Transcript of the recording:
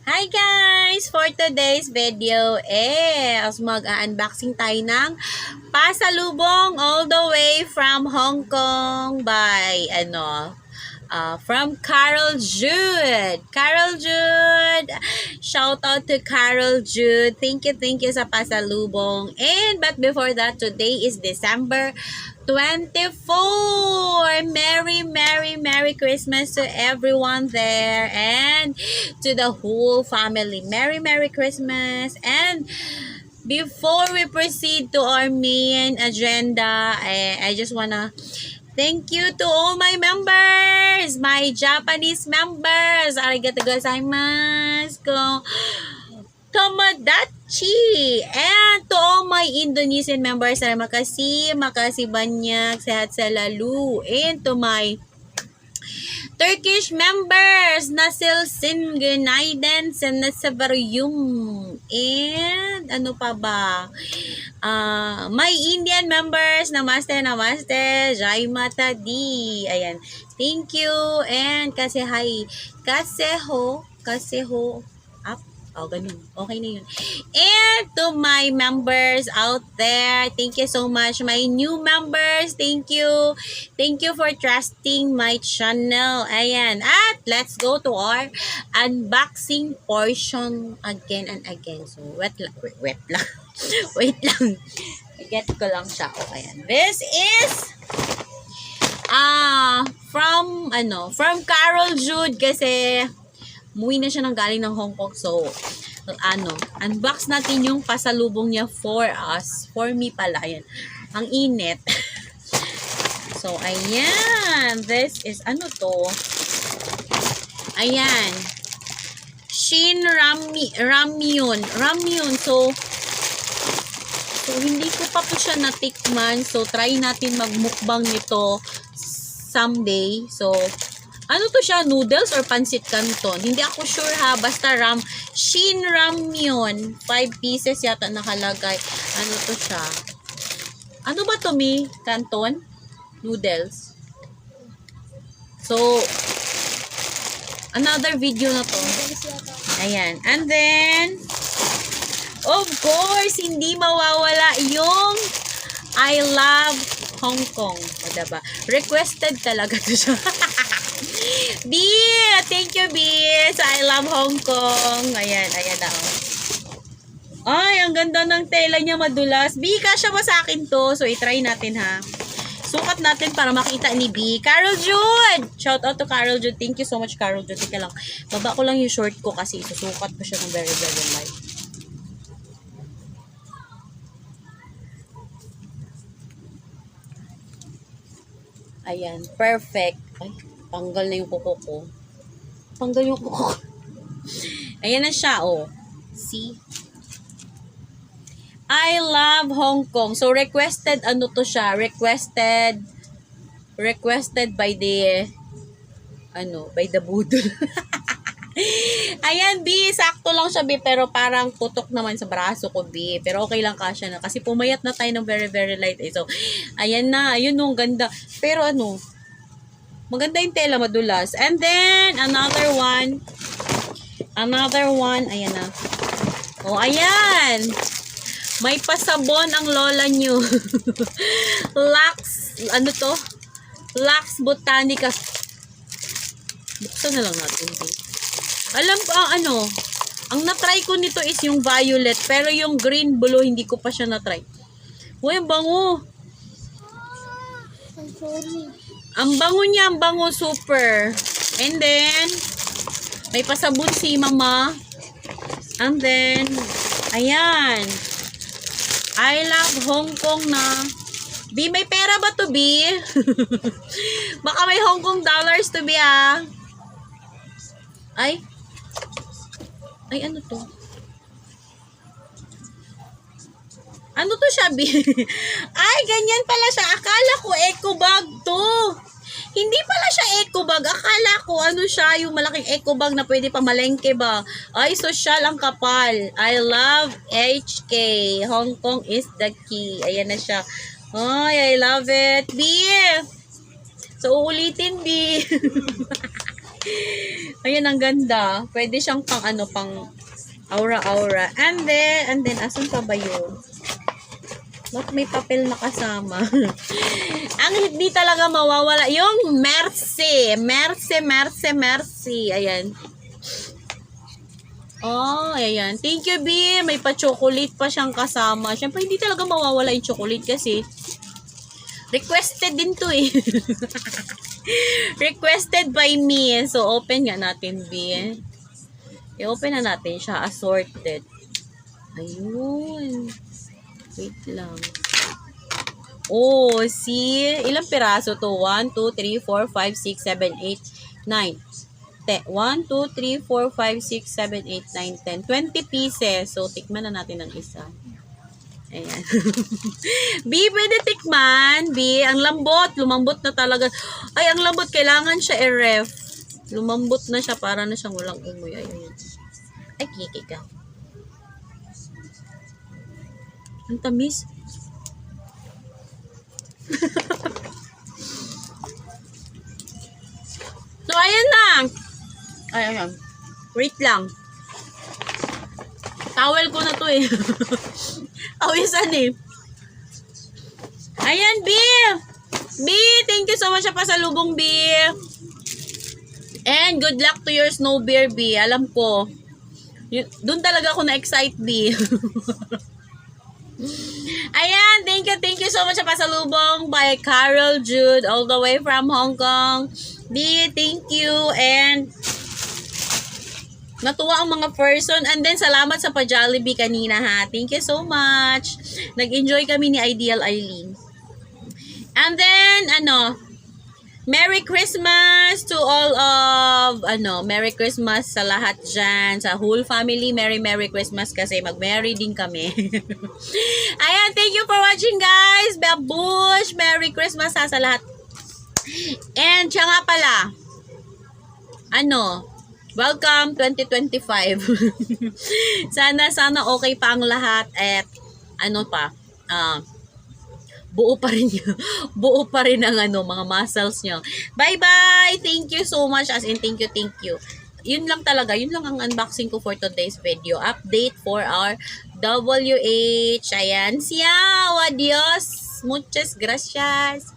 Hi guys! For today's video mag-unboxing tayo ng pasalubong all the way from Hong Kong by from Carol Jude. Carol Jude! Shout out to Carol Jude. Thank you sa pasalubong. But before that, today is December 24. Merry Christmas to everyone there and to the whole family. Merry Christmas. And before we proceed to our main agenda, I just wanna thank you to all my members, my Japanese members. Arigatou gozaimasu. Tomodachi! And to all my Indonesian members, makasih banyak, sehat selalu. And to my Turkish members, Nasil Singenaiden Senasavariyum. And ano pa ba? My Indian members, namaste, Jai Mata Di. Ayan. Thank you. And kaseho up. Oh, ganun. Okay na yun. And to my members out there, thank you so much. My new members, thank you. Thank you for trusting my channel. Ayan. At let's go to our unboxing portion again and again. So, wait lang. Wait lang. Get ko lang siya. Oh, ayan. This is from Carol Jude kasi umuwi na siya ng galing ng Hong Kong. So, unbox natin yung pasalubong niya for us. For me pala. Ayan. Ang init. So, ayan. This is, ano to? Ayan. Shin Ramyun. So, hindi ko pa po siya natikman. So, try natin magmukbang nito someday. So, ano to siya? Noodles or pancit canton? Hindi ako sure ha. Basta Shin Ramyun. 5 pieces yata nakalagay. Ano to siya? Ano ba to, Mi? Canton? Noodles. So, another video na to. Ayan. And then, of course, hindi mawawala yung I love Hong Kong. O, diba? Requested talaga to siya. B! Thank you, B! So, I love Hong Kong. Ayan na. Ay, ang ganda ng tela niya, madulas. B, kasya ba sa akin to? So, itry natin, ha? Sukat natin para makita ni B. Carol Jude! Shout out to Carol Jude. Thank you so much, Carol Jude. Teka lang. Baba ko lang yung short ko kasi isusukat ko siya ng very light. Ayan. Perfect. Ay, tanggal na yung kuko ko. Ayan na siya, oh. See? I love Hong Kong. So, requested, ano to siya? Requested by the, by the budol. Ayan, B. Sakto lang siya, B. Pero parang putok naman sa braso ko, B. Pero okay lang kasya na. Kasi pumayat na tayo ng very light. So, ayan na. Ayun, no, ganda. Pero maganda yung tela, madulas. And then, another one. Ayan na. Oh, ayan. May pasabon ang lola nyo. Lux Botanica. Buksan na lang natin. Alam ko, ang na-try ko nito is yung violet. Pero yung green blue, hindi ko pa siya na-try. Uy, ang bango. Ang bango niya, super. And then, may pasabon si mama. And then, ayan. I love Hong Kong na. B, may pera ba to, B? Baka may Hong Kong dollars to, B, ah. Ay, ano to? Ano to siya, B? Ay, ganyan pala siya. Akala ko eco bag to. Hindi pala siya eco bag. Akala ko siya, yung malaking eco bag na pwede pamalengke ba. Ay, social ang kapal. I love HK. Hong Kong is the key. Ayan na siya. Ay, I love it. B! So, uulitin, B. Ayan, ang ganda. Pwede siyang pang ano, pang aura-aura. And then, asan pa ba yun? Ba't may papel na kasama? Ang hindi talaga mawawala, yung Mercy. Mercy. Ayan. Oh, ayan. Thank you, B. May pa-chocolate pa siyang kasama. Siyempre, hindi talaga mawawala yung chocolate kasi requested din to eh. Requested by me. So, open nga natin, B. I-open na natin siya. Assorted. Ayun. Wait lang. Oh, see? Ilang piraso to? 1, 2, 3, 4, 5, 6, 7, 8, 9. 1, 2, 3, 4, 5, 6, 7, 8, 9, 10. 20 pieces. So, tikman na natin ang isa. Ayan. B, pwede tikman. B, ang lambot. Lumambot na talaga. Ay, ang lambot. Kailangan siya i-ref. Lumambot na siya. Para na siyang walang umoy. Ayan. Ay, kiki ka. Ang tamis. So, ayan na. Ayan. Wait lang. Towel ko na to eh. Awisan eh. Ayan, B. B, thank you so much sa pasalubong, B. And good luck to your snow bear, B. Alam ko. Doon talaga ako na-excite, B. Ayan, thank you so much sa pasalubong by Carol Jude all the way from Hong Kong. B, thank you. And natuwa ang mga person. And then, salamat sa pa-Jollibee kanina, ha. Thank you so much. Nag-enjoy kami ni Ideal Eileen. And then, Merry Christmas to all of, Merry Christmas sa lahat dyan. Sa whole family, Merry Christmas kasi mag-merry din kami. Ayan, thank you for watching, guys. Babush, Merry Christmas sa lahat. And, siya nga pala, welcome 2025. sana okay pa ang lahat at buo pa rin buo pa rin ang mga muscles nyo. Bye. Thank you so much, as in thank you. Yun lang ang unboxing ko for today's video. Update for our WH. Ayan, siya. Adios. Muchas gracias.